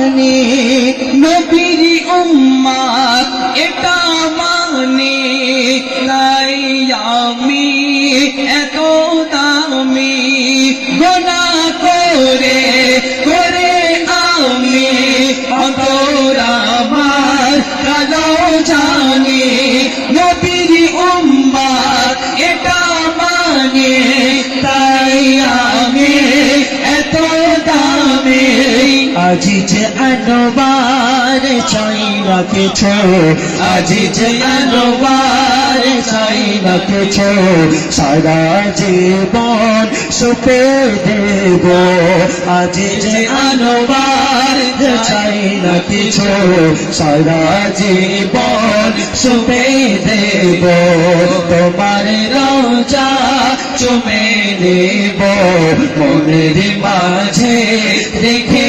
জানে নবীর উম্মত এটা মানে তাই আমি এত দামি গুনাহ করে করে আমি অন্তরাবার কালো জানি নবীর উম্মত এটা মানে তাই আমি এত দামি আজি যে আনোবার চাই না কিছু আজি যে আনোবার চাই না কিছু সারা জীবন সুপে দেব আজি যে আনোবার চাই না কিছু সারা জীবন সুপে দেব তোমার রোজা চুমে দেব মনের মাঝে রেখে